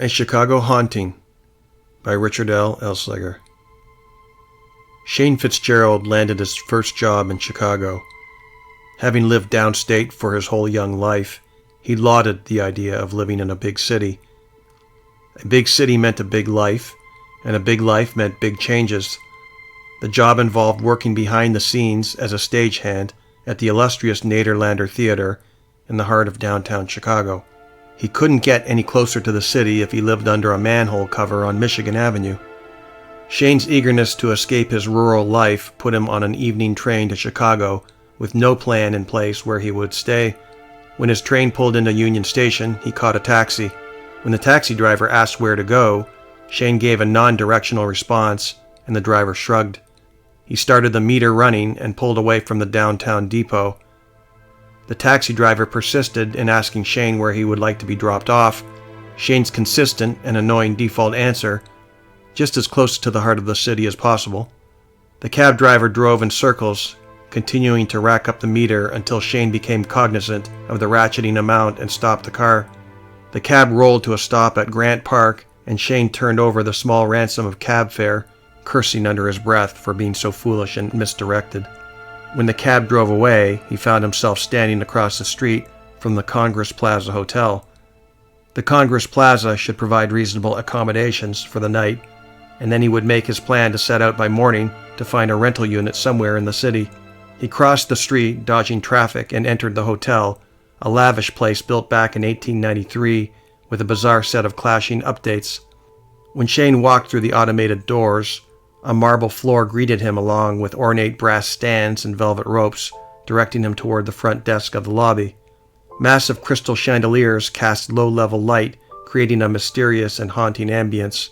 A Chicago Haunting by Richard L. Elsliger. Shane Fitzgerald landed his first job in Chicago. Having lived downstate for his whole young life, he lauded the idea of living in a big city. A big city meant a big life, and a big life meant big changes. The job involved working behind the scenes as a stagehand at the illustrious Nederlander Theater in the heart of downtown Chicago. He couldn't get any closer to the city if he lived under a manhole cover on Michigan Avenue. Shane's eagerness to escape his rural life put him on an evening train to Chicago with no plan in place where he would stay. When his train pulled into Union Station, he caught a taxi. When the taxi driver asked where to go, Shane gave a non-directional response, and the driver shrugged. He started the meter running and pulled away from the downtown depot. The taxi driver persisted in asking Shane where he would like to be dropped off. Shane's consistent and annoying default answer, just as close to the heart of the city as possible. The cab driver drove in circles, continuing to rack up the meter until Shane became cognizant of the ratcheting amount and stopped the car. The cab rolled to a stop at Grant Park, and Shane turned over the small ransom of cab fare, cursing under his breath for being so foolish and misdirected. When the cab drove away, he found himself standing across the street from the Congress Plaza Hotel. The Congress Plaza should provide reasonable accommodations for the night, and then he would make his plan to set out by morning to find a rental unit somewhere in the city. He crossed the street, dodging traffic, and entered the hotel, a lavish place built back in 1893 with a bizarre set of clashing updates. When Shane walked through the automated doors, a marble floor greeted him along with ornate brass stands and velvet ropes, directing him toward the front desk of the lobby. Massive crystal chandeliers cast low-level light, creating a mysterious and haunting ambience.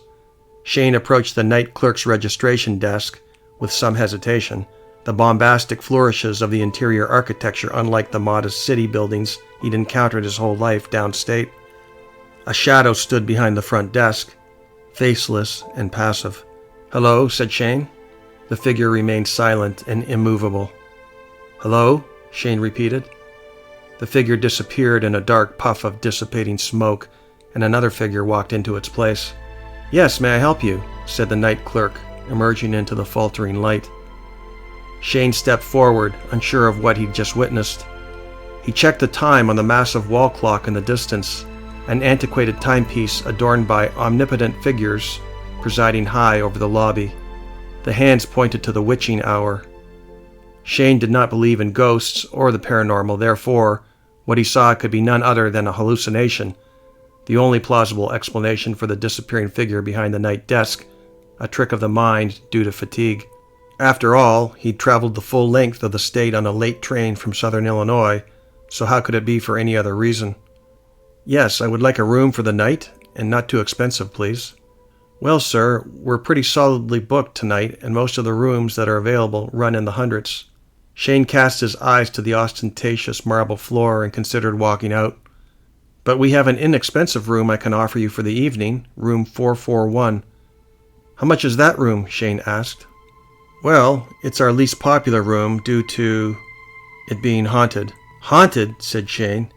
Shane approached the night clerk's registration desk with some hesitation, the bombastic flourishes of the interior architecture unlike the modest city buildings he'd encountered his whole life downstate. A shadow stood behind the front desk, faceless and passive. "Hello," said Shane. The figure remained silent and immovable. "Hello?" Shane repeated. The figure disappeared in a dark puff of dissipating smoke, and another figure walked into its place. "Yes, may I help you?" said the night clerk, emerging into the faltering light. Shane stepped forward, unsure of what he'd just witnessed. He checked the time on the massive wall clock in the distance, an antiquated timepiece adorned by omnipotent figures presiding high over the lobby. The hands pointed to the witching hour. Shane did not believe in ghosts or the paranormal, therefore, what he saw could be none other than a hallucination, the only plausible explanation for the disappearing figure behind the night desk, a trick of the mind due to fatigue. After all, he'd traveled the full length of the state on a late train from southern Illinois, so how could it be for any other reason? "Yes, I would like a room for the night, and not too expensive, please." "Well, sir, we're pretty solidly booked tonight, and most of the rooms that are available run in the hundreds." Shane cast his eyes to the ostentatious marble floor and considered walking out. "But we have an inexpensive room I can offer you for the evening, room 441. "How much is that room?" Shane asked. "Well, it's our least popular room due to it being haunted." "Haunted?" said Shane.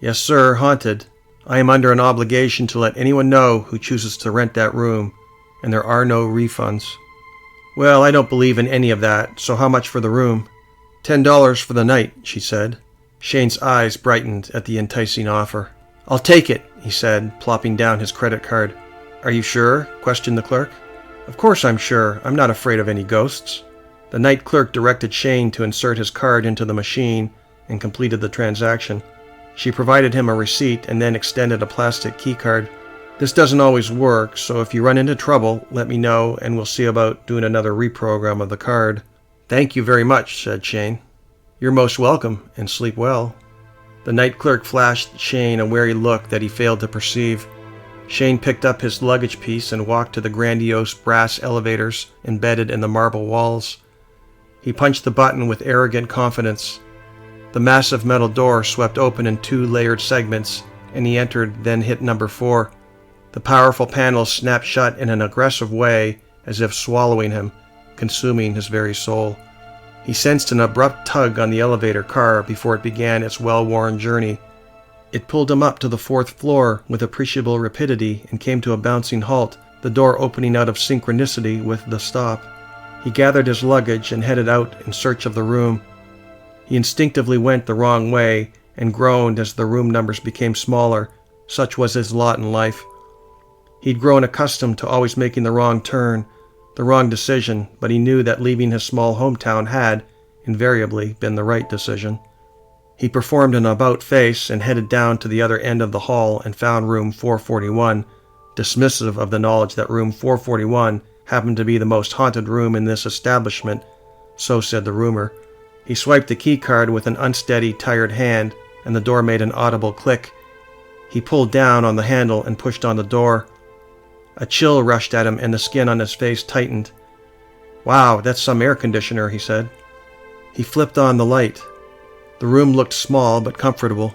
"Yes, sir, haunted. I am under an obligation to let anyone know who chooses to rent that room, and there are no refunds." "Well, I don't believe in any of that, so how much for the room?" $10 for the night," she said. Shane's eyes brightened at the enticing offer. "I'll take it," he said, plopping down his credit card. "Are you sure?" questioned the clerk. "Of course I'm sure. I'm not afraid of any ghosts." The night clerk directed Shane to insert his card into the machine and completed the transaction. She provided him a receipt and then extended a plastic keycard. "This doesn't always work, so if you run into trouble, let me know and we'll see about doing another reprogram of the card." "Thank you very much," said Shane. "You're most welcome, and sleep well." The night clerk flashed Shane a wary look that he failed to perceive. Shane picked up his luggage piece and walked to the grandiose brass elevators embedded in the marble walls. He punched the button with arrogant confidence. The massive metal door swept open in 2 layered segments, and he entered, then hit number 4. The powerful panels snapped shut in an aggressive way, as if swallowing him, consuming his very soul. He sensed an abrupt tug on the elevator car before it began its well-worn journey. It pulled him up to the 4th floor with appreciable rapidity and came to a bouncing halt, the door opening out of synchronicity with the stop. He gathered his luggage and headed out in search of the room. He instinctively went the wrong way and groaned as the room numbers became smaller. Such was his lot in life. He'd grown accustomed to always making the wrong turn, the wrong decision, but he knew that leaving his small hometown had, invariably, been the right decision. He performed an about-face and headed down to the other end of the hall and found room 441, dismissive of the knowledge that room 441 happened to be the most haunted room in this establishment, so said the rumor. He swiped the key card with an unsteady, tired hand, and the door made an audible click. He pulled down on the handle and pushed on the door. A chill rushed at him and the skin on his face tightened. "Wow, that's some air conditioner," he said. He flipped on the light. The room looked small but comfortable.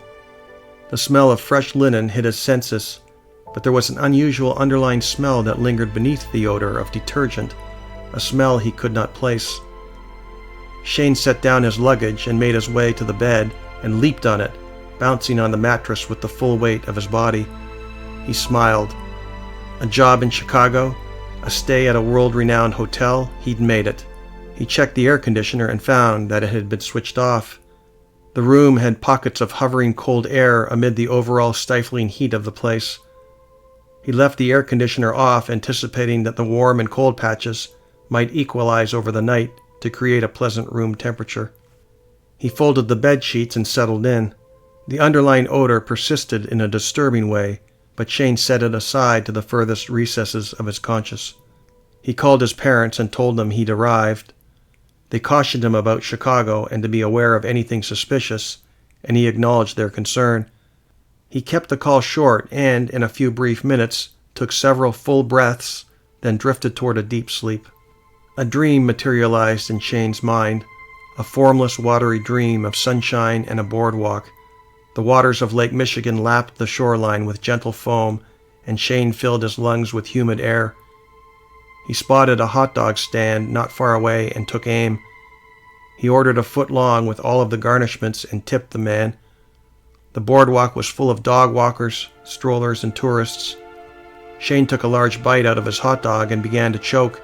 The smell of fresh linen hit his senses, but there was an unusual underlying smell that lingered beneath the odor of detergent, a smell he could not place. Shane set down his luggage and made his way to the bed and leaped on it, bouncing on the mattress with the full weight of his body. He smiled. A job in Chicago, a stay at a world-renowned hotel, he'd made it. He checked the air conditioner and found that it had been switched off. The room had pockets of hovering cold air amid the overall stifling heat of the place. He left the air conditioner off, anticipating that the warm and cold patches might equalize over the night to create a pleasant room temperature. He folded the bed sheets and settled in. The underlying odor persisted in a disturbing way, but Shane set it aside to the furthest recesses of his conscience. He called his parents and told them he'd arrived. They cautioned him about Chicago and to be aware of anything suspicious, and he acknowledged their concern. He kept the call short and, in a few brief minutes, took several full breaths, then drifted toward a deep sleep. A dream materialized in Shane's mind, a formless, watery dream of sunshine and a boardwalk. The waters of Lake Michigan lapped the shoreline with gentle foam, and Shane filled his lungs with humid air. He spotted a hot dog stand not far away and took aim. He ordered a foot long with all of the garnishments and tipped the man. The boardwalk was full of dog walkers, strollers, and tourists. Shane took a large bite out of his hot dog and began to choke.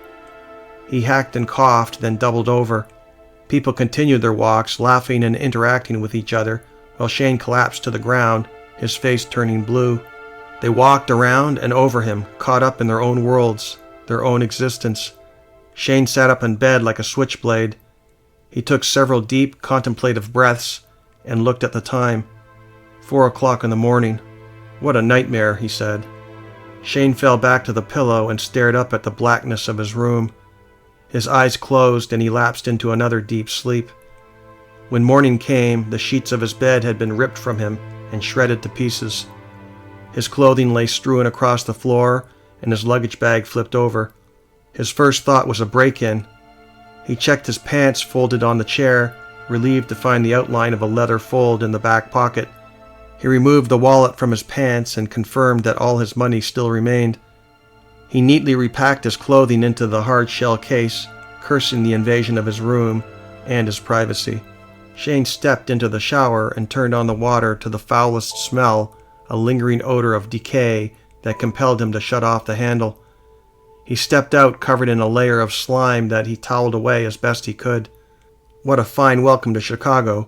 He hacked and coughed, then doubled over. People continued their walks, laughing and interacting with each other, while Shane collapsed to the ground, his face turning blue. They walked around and over him, caught up in their own worlds, their own existence. Shane sat up in bed like a switchblade. He took several deep, contemplative breaths and looked at the time. 4 o'clock in the morning. "What a nightmare," he said. Shane fell back to the pillow and stared up at the blackness of his room. His eyes closed and he lapsed into another deep sleep. When morning came, the sheets of his bed had been ripped from him and shredded to pieces. His clothing lay strewn across the floor and his luggage bag flipped over. His first thought was a break-in. He checked his pants folded on the chair, relieved to find the outline of a leather fold in the back pocket. He removed the wallet from his pants and confirmed that all his money still remained. He neatly repacked his clothing into the hard-shell case, cursing the invasion of his room and his privacy. Shane stepped into the shower and turned on the water to the foulest smell, a lingering odor of decay that compelled him to shut off the handle. He stepped out covered in a layer of slime that he toweled away as best he could. What a fine welcome to Chicago,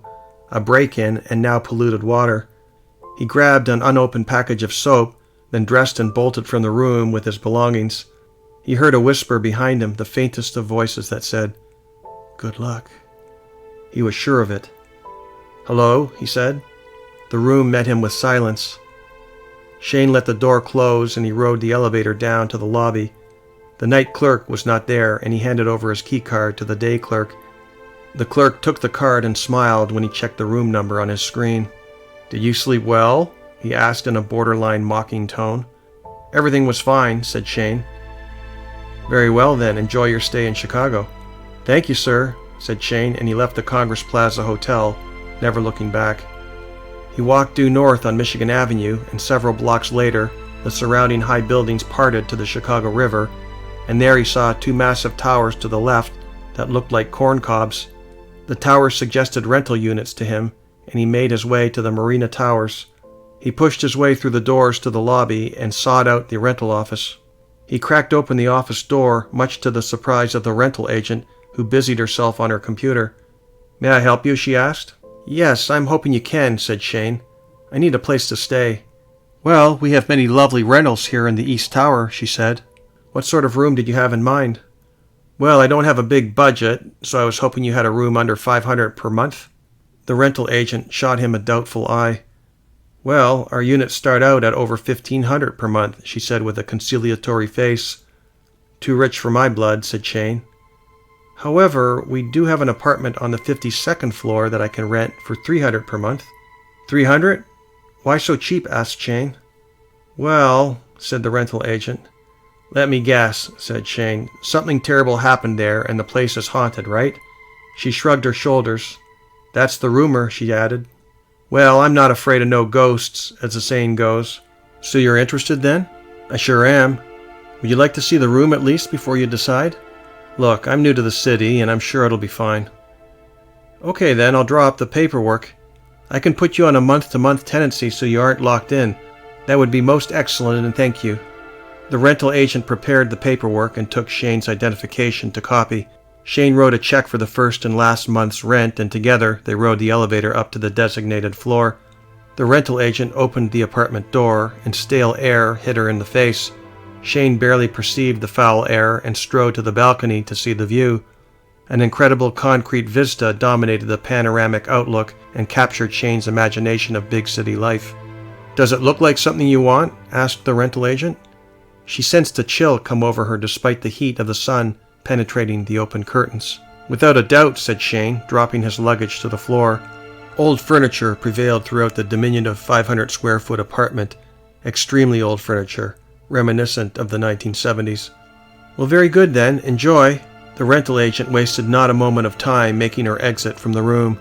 a break-in and now polluted water. He grabbed an unopened package of soap, then dressed and bolted from the room with his belongings. He heard a whisper behind him, the faintest of voices that said, "Good luck." He was sure of it. "Hello," he said. The room met him with silence. Shane let the door close and he rode the elevator down to the lobby. The night clerk was not there and he handed over his key card to the day clerk. The clerk took the card and smiled when he checked the room number on his screen. "Did you sleep well?" he asked in a borderline mocking tone. "Everything was fine," said Shane. "Very well then, enjoy your stay in Chicago." "Thank you, sir," said Shane, and he left the Congress Plaza Hotel, never looking back. He walked due north on Michigan Avenue, and several blocks later, the surrounding high buildings parted to the Chicago River, and there he saw 2 massive towers to the left that looked like corn cobs. The towers suggested rental units to him, and he made his way to the Marina Towers. He pushed his way through the doors to the lobby and sought out the rental office. He cracked open the office door, much to the surprise of the rental agent, who busied herself on her computer. "May I help you?" she asked. "Yes, I'm hoping you can," said Shane. "I need a place to stay." "Well, we have many lovely rentals here in the East Tower," she said. "What sort of room did you have in mind?" "Well, I don't have a big budget, so I was hoping you had a room under $500 per month." The rental agent shot him a doubtful eye. "Well, our units start out at over $1,500 per month," she said with a conciliatory face. "Too rich for my blood," said Shane. "However, we do have an apartment on the 52nd floor that I can rent for $300 per month." "$300? Why so cheap?" asked Shane. "Well," said the rental agent. "Let me guess," said Shane. "Something terrible happened there and the place is haunted, right?" She shrugged her shoulders. "That's the rumor," she added. "Well, I'm not afraid of no ghosts, as the saying goes." "So you're interested then?" "I sure am. Would you like to see the room at least before you decide?" "Look, I'm new to the city, and I'm sure it'll be fine." "Okay then, I'll draw up the paperwork. I can put you on a month-to-month tenancy so you aren't locked in. That would be most excellent, and thank you." The rental agent prepared the paperwork and took Shane's identification to copy. Shane wrote a check for the first and last month's rent, and together they rode the elevator up to the designated floor. The rental agent opened the apartment door, and stale air hit her in the face. Shane barely perceived the foul air and strode to the balcony to see the view. An incredible concrete vista dominated the panoramic outlook and captured Shane's imagination of big city life. "Does it look like something you want?" asked the rental agent. She sensed a chill come over her despite the heat of the sun penetrating the open curtains. "Without a doubt," said Shane, dropping his luggage to the floor. Old furniture prevailed throughout the diminutive 500-square-foot apartment, extremely old furniture, reminiscent of the 1970s. "Well, very good then. Enjoy." The rental agent wasted not a moment of time making her exit from the room.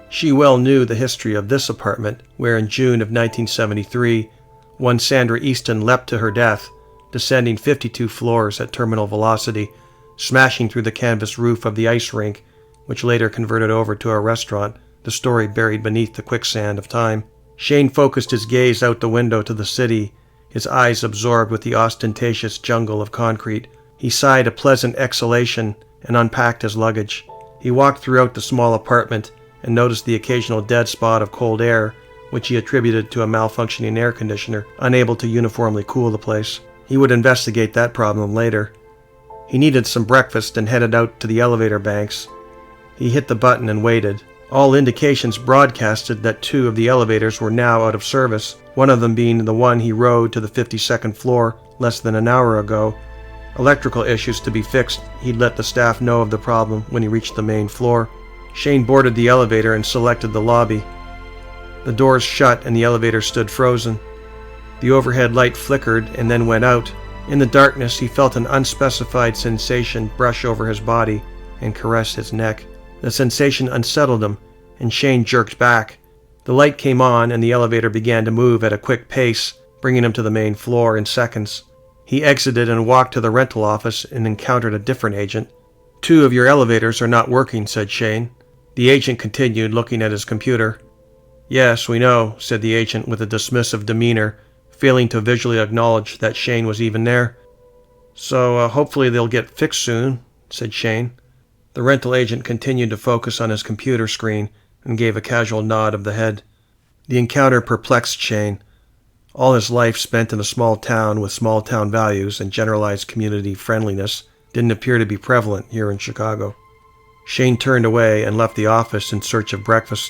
She well knew the history of this apartment, where in June of 1973, one Sandra Easton leapt to her death, descending 52 floors at terminal velocity, smashing through the canvas roof of the ice rink, which later converted over to a restaurant, the story buried beneath the quicksand of time. Shane focused his gaze out the window to the city, his eyes absorbed with the ostentatious jungle of concrete. He sighed a pleasant exhalation and unpacked his luggage. He walked throughout the small apartment and noticed the occasional dead spot of cold air, which he attributed to a malfunctioning air conditioner, unable to uniformly cool the place. He would investigate that problem later. He needed some breakfast and headed out to the elevator banks. He hit the button and waited. All indications broadcasted that 2 of the elevators were now out of service, one of them being the one he rode to the 52nd floor less than an hour ago. Electrical issues to be fixed. He'd let the staff know of the problem when he reached the main floor. Shane boarded the elevator and selected the lobby. The doors shut and the elevator stood frozen. The overhead light flickered and then went out. In the darkness, he felt an unspecified sensation brush over his body and caress his neck. The sensation unsettled him, and Shane jerked back. The light came on, and the elevator began to move at a quick pace, bringing him to the main floor in seconds. He exited and walked to the rental office and encountered a different agent. "2 of your elevators are not working," said Shane. The agent continued, looking at his computer. "Yes, we know," said the agent with a dismissive demeanor, failing to visually acknowledge that Shane was even there. So hopefully they'll get fixed soon," said Shane. The rental agent continued to focus on his computer screen and gave a casual nod of the head. The encounter perplexed Shane. All his life spent in a small town with small town values and generalized community friendliness didn't appear to be prevalent here in Chicago. Shane turned away and left the office in search of breakfast.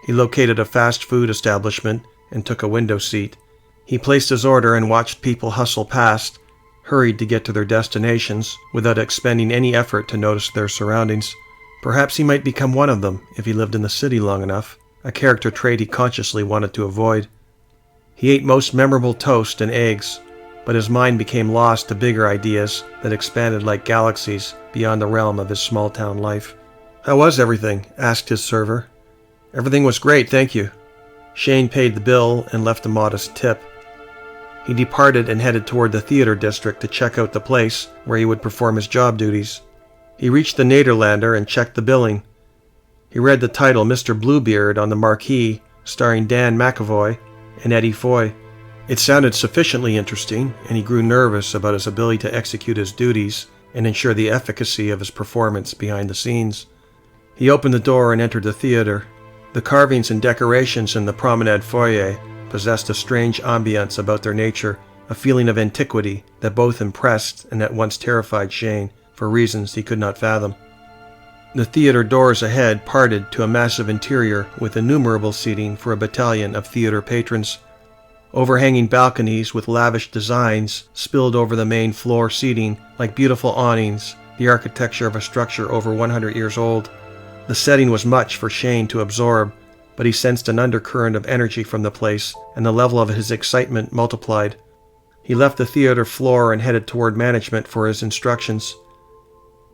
He located a fast food establishment and took a window seat. He placed his order and watched people hustle past, hurried to get to their destinations without expending any effort to notice their surroundings. Perhaps he might become one of them if he lived in the city long enough, a character trait he consciously wanted to avoid. He ate most memorable toast and eggs, but his mind became lost to bigger ideas that expanded like galaxies beyond the realm of his small-town life. "How was everything?" asked his server. "Everything was great, thank you." Shane paid the bill and left a modest tip. He departed and headed toward the theater district to check out the place where he would perform his job duties. He reached the Nederlander and checked the billing. He read the title Mr. Bluebeard on the marquee, starring Dan McAvoy. and Eddie Foy. It sounded sufficiently interesting, and he grew nervous about his ability to execute his duties and ensure the efficacy of his performance behind the scenes. He opened the door and entered the theater. The carvings and decorations in the promenade foyer possessed a strange ambience about their nature, a feeling of antiquity that both impressed and at once terrified Shane for reasons he could not fathom. The theater doors ahead parted to a massive interior with innumerable seating for a battalion of theater patrons. Overhanging balconies with lavish designs spilled over the main floor seating like beautiful awnings, the architecture of a structure over 100 years old. The setting was much for Shane to absorb, but he sensed an undercurrent of energy from the place, and the level of his excitement multiplied. He left the theater floor and headed toward management for his instructions.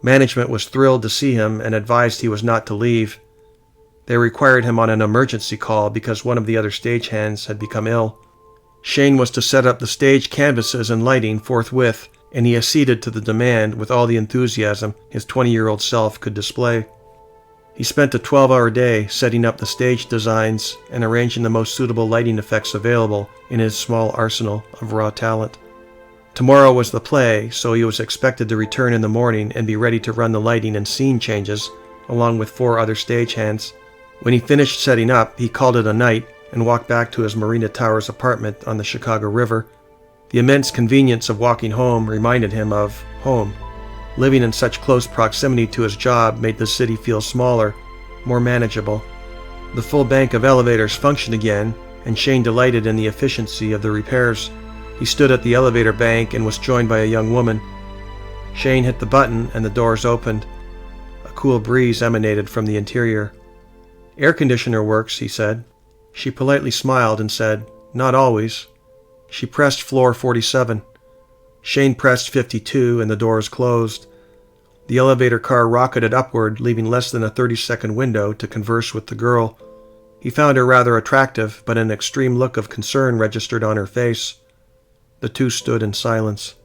Management was thrilled to see him and advised he was not to leave. They required him on an emergency call because one of the other stagehands had become ill. Shane was to set up the stage canvases and lighting forthwith, and he acceded to the demand with all the enthusiasm his 20-year-old self could display. He spent a 12-hour day setting up the stage designs and arranging the most suitable lighting effects available in his small arsenal of raw talent. Tomorrow was the play, so he was expected to return in the morning and be ready to run the lighting and scene changes, along with 4 other stagehands. When he finished setting up, he called it a night and walked back to his Marina Towers apartment on the Chicago River. The immense convenience of walking home reminded him of home. Living in such close proximity to his job made the city feel smaller, more manageable. The full bank of elevators functioned again, and Shane delighted in the efficiency of the repairs. He stood at the elevator bank and was joined by a young woman. Shane hit the button and the doors opened. A cool breeze emanated from the interior. "Air conditioner works," he said. She politely smiled and said, "Not always." She pressed floor 47. Shane pressed 52 and the doors closed. The elevator car rocketed upward, leaving less than a 30-second window to converse with the girl. He found her rather attractive, but an extreme look of concern registered on her face. The two stood in silence.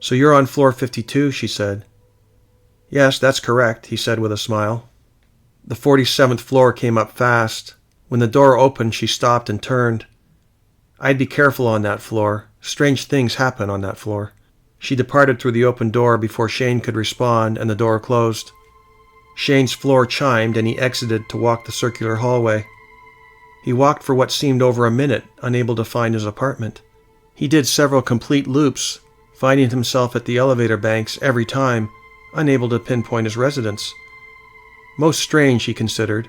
"So you're on floor 52, she said. "Yes, that's correct," he said with a smile. The 47th floor came up fast. When the door opened, she stopped and turned. "I'd be careful on that floor. Strange things happen on that floor." She departed through the open door before Shane could respond, and the door closed. Shane's floor chimed, and he exited to walk the circular hallway. He walked for what seemed over a minute, unable to find his apartment. He did several complete loops, finding himself at the elevator banks every time, unable to pinpoint his residence. Most strange, he considered.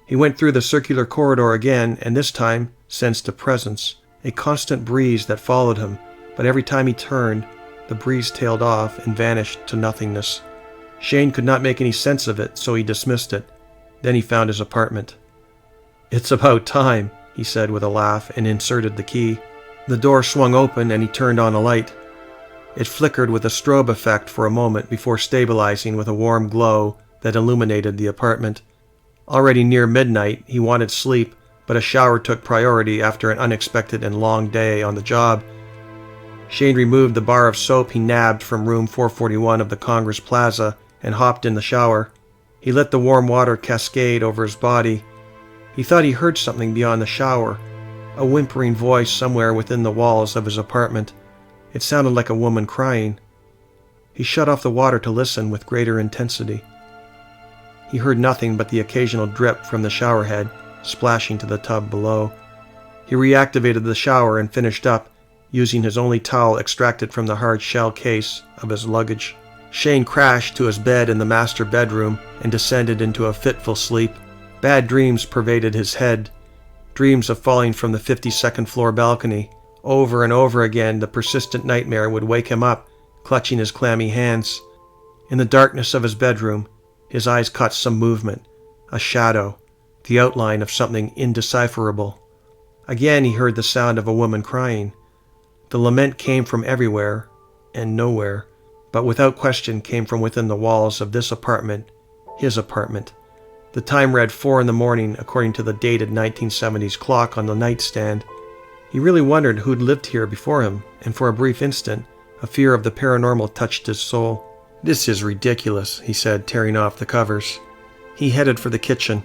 He went through the circular corridor again, and this time sensed a presence, a constant breeze that followed him, but every time he turned, the breeze tailed off and vanished to nothingness. Shane could not make any sense of it, so he dismissed it. Then he found his apartment. "It's about time," he said with a laugh, and inserted the key. The door swung open and he turned on a light. It flickered with a strobe effect for a moment before stabilizing with a warm glow that illuminated the apartment. Already near midnight, he wanted sleep, but a shower took priority after an unexpected and long day on the job. Shane removed the bar of soap he nabbed from room 441 of the Congress Plaza and hopped in the shower. He let the warm water cascade over his body. He thought he heard something beyond the shower, a whimpering voice somewhere within the walls of his apartment. It sounded like a woman crying. He shut off the water to listen with greater intensity. He heard nothing but the occasional drip from the shower head splashing to the tub below. He reactivated the shower and finished up, using his only towel extracted from the hard shell case of his luggage. Shane crashed to his bed in the master bedroom and descended into a fitful sleep. Bad dreams pervaded his head, dreams of falling from the 52nd floor balcony. Over and over again, the persistent nightmare would wake him up, clutching his clammy hands. In the darkness of his bedroom, his eyes caught some movement, a shadow, the outline of something indecipherable. Again he heard the sound of a woman crying. The lament came from everywhere and nowhere, but without question came from within the walls of this apartment, his apartment. The time read 4 a.m. according to the dated 1970s clock on the nightstand. He really wondered who'd lived here before him, and for a brief instant, a fear of the paranormal touched his soul. "This is ridiculous," he said, tearing off the covers. He headed for the kitchen.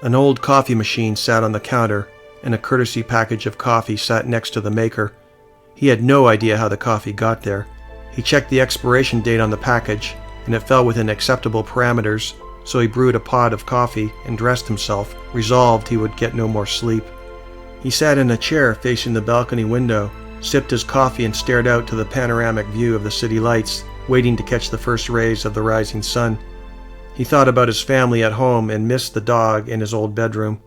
An old coffee machine sat on the counter, and a courtesy package of coffee sat next to the maker. He had no idea how the coffee got there. He checked the expiration date on the package, and it fell within acceptable parameters, so he brewed a pot of coffee and dressed himself, resolved he would get no more sleep. He sat in a chair facing the balcony window, sipped his coffee and stared out to the panoramic view of the city lights, waiting to catch the first rays of the rising sun. He thought about his family at home and missed the dog in his old bedroom.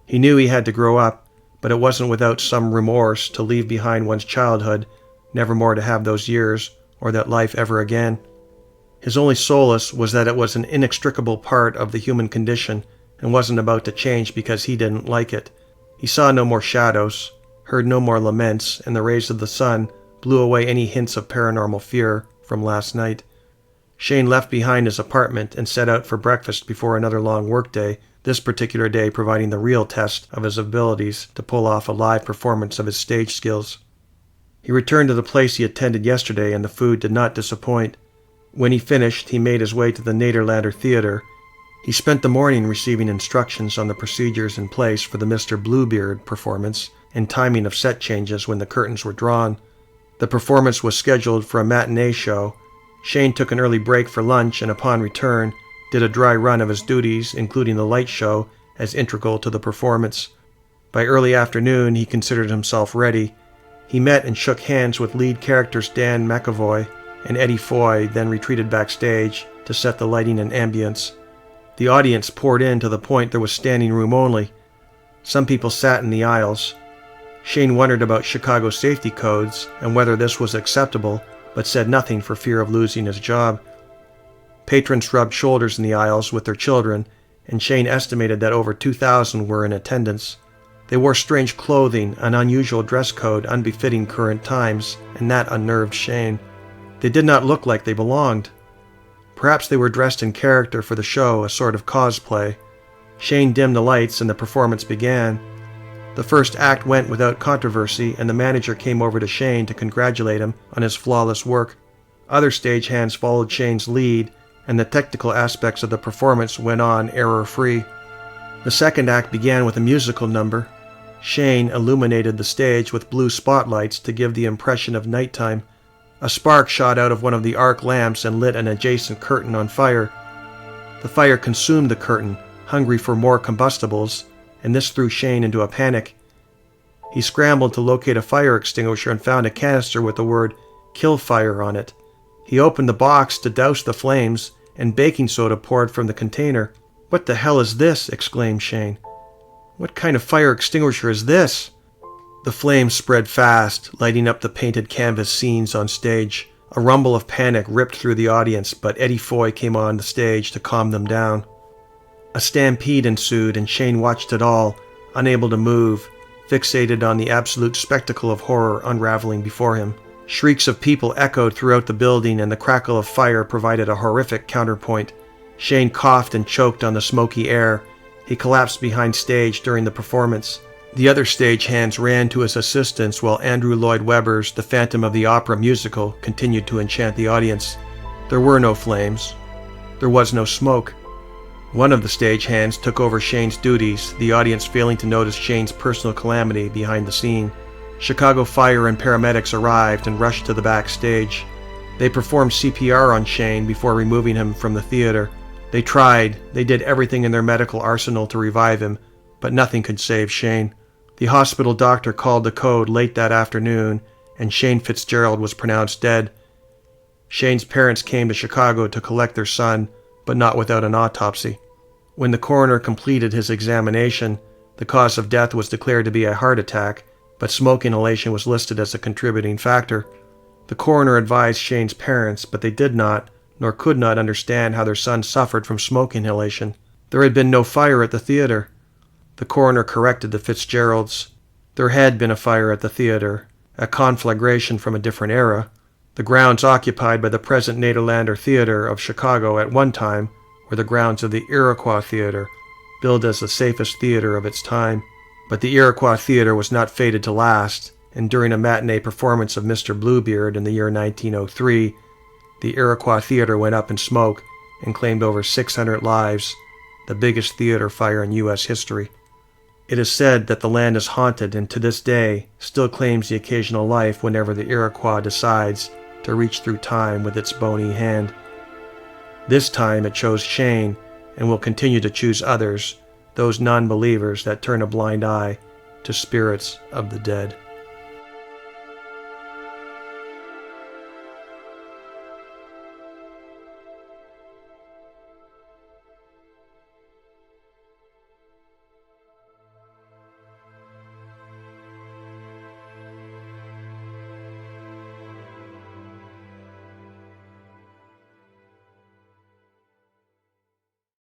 He knew he had to grow up, but it wasn't without some remorse to leave behind one's childhood, never more to have those years or that life ever again. His only solace was that it was an inextricable part of the human condition and wasn't about to change because he didn't like it. He saw no more shadows, heard no more laments, and the rays of the sun blew away any hints of paranormal fear from last night. Shane left behind his apartment and set out for breakfast before another long workday, this particular day providing the real test of his abilities to pull off a live performance of his stage skills. He returned to the place he attended yesterday, and the food did not disappoint. When he finished, he made his way to the Nederlander Theater. He spent the morning receiving instructions on the procedures in place for the Mr. Bluebeard performance and timing of set changes when the curtains were drawn. The performance was scheduled for a matinee show. Shane took an early break for lunch and upon return did a dry run of his duties, including the light show, as integral to the performance. By early afternoon, he considered himself ready. He met and shook hands with lead characters Dan McAvoy and Eddie Foy, then retreated backstage to set the lighting and ambience. The audience poured in to the point there was standing room only. Some people sat in the aisles. Shane wondered about Chicago safety codes and whether this was acceptable, but said nothing for fear of losing his job. Patrons rubbed shoulders in the aisles with their children, and Shane estimated that over 2,000 were in attendance. They wore strange clothing, an unusual dress code unbefitting current times, and that unnerved Shane. They did not look like they belonged. Perhaps they were dressed in character for the show, a sort of cosplay. Shane dimmed the lights and the performance began. The first act went without controversy, and the manager came over to Shane to congratulate him on his flawless work. Other stagehands followed Shane's lead, and the technical aspects of the performance went on error-free. The second act began with a musical number. Shane illuminated the stage with blue spotlights to give the impression of nighttime. A spark shot out of one of the arc lamps and lit an adjacent curtain on fire. The fire consumed the curtain, hungry for more combustibles, and this threw Shane into a panic. He scrambled to locate a fire extinguisher and found a canister with the word "Kill Fire" on it. He opened the box to douse the flames, and baking soda poured from the container. "What the hell is this?" exclaimed Shane. "What kind of fire extinguisher is this?" The flames spread fast, lighting up the painted canvas scenes on stage. A rumble of panic ripped through the audience, but Eddie Foy came on the stage to calm them down. A stampede ensued, and Shane watched it all, unable to move, fixated on the absolute spectacle of horror unraveling before him. Shrieks of people echoed throughout the building, and the crackle of fire provided a horrific counterpoint. Shane coughed and choked on the smoky air. He collapsed behind stage during the performance. The other stagehands ran to his assistance while Andrew Lloyd Webber's The Phantom of the Opera musical continued to enchant the audience. There were no flames. There was no smoke. One of the stagehands took over Shane's duties, the audience failing to notice Shane's personal calamity behind the scene. Chicago Fire and paramedics arrived and rushed to the backstage. They performed CPR on Shane before removing him from the theater. They did everything in their medical arsenal to revive him, but nothing could save Shane. The hospital doctor called the code late that afternoon, and Shane Fitzgerald was pronounced dead. Shane's parents came to Chicago to collect their son, but not without an autopsy. When the coroner completed his examination, the cause of death was declared to be a heart attack, but smoke inhalation was listed as a contributing factor. The coroner advised Shane's parents, but they did not, nor could not understand how their son suffered from smoke inhalation. There had been no fire at the theater. The coroner corrected the Fitzgeralds. There had been a fire at the theater, a conflagration from a different era. The grounds occupied by the present Nederlander Theater of Chicago at one time were the grounds of the Iroquois Theater, billed as the safest theater of its time. But the Iroquois Theater was not fated to last, and during a matinee performance of Mr. Bluebeard in the year 1903, the Iroquois Theater went up in smoke and claimed over 600 lives, the biggest theater fire in U.S. history. It is said that the land is haunted and to this day still claims the occasional life whenever the Iroquois decides to reach through time with its bony hand. This time it chose Shane and will continue to choose others, those non-believers that turn a blind eye to spirits of the dead.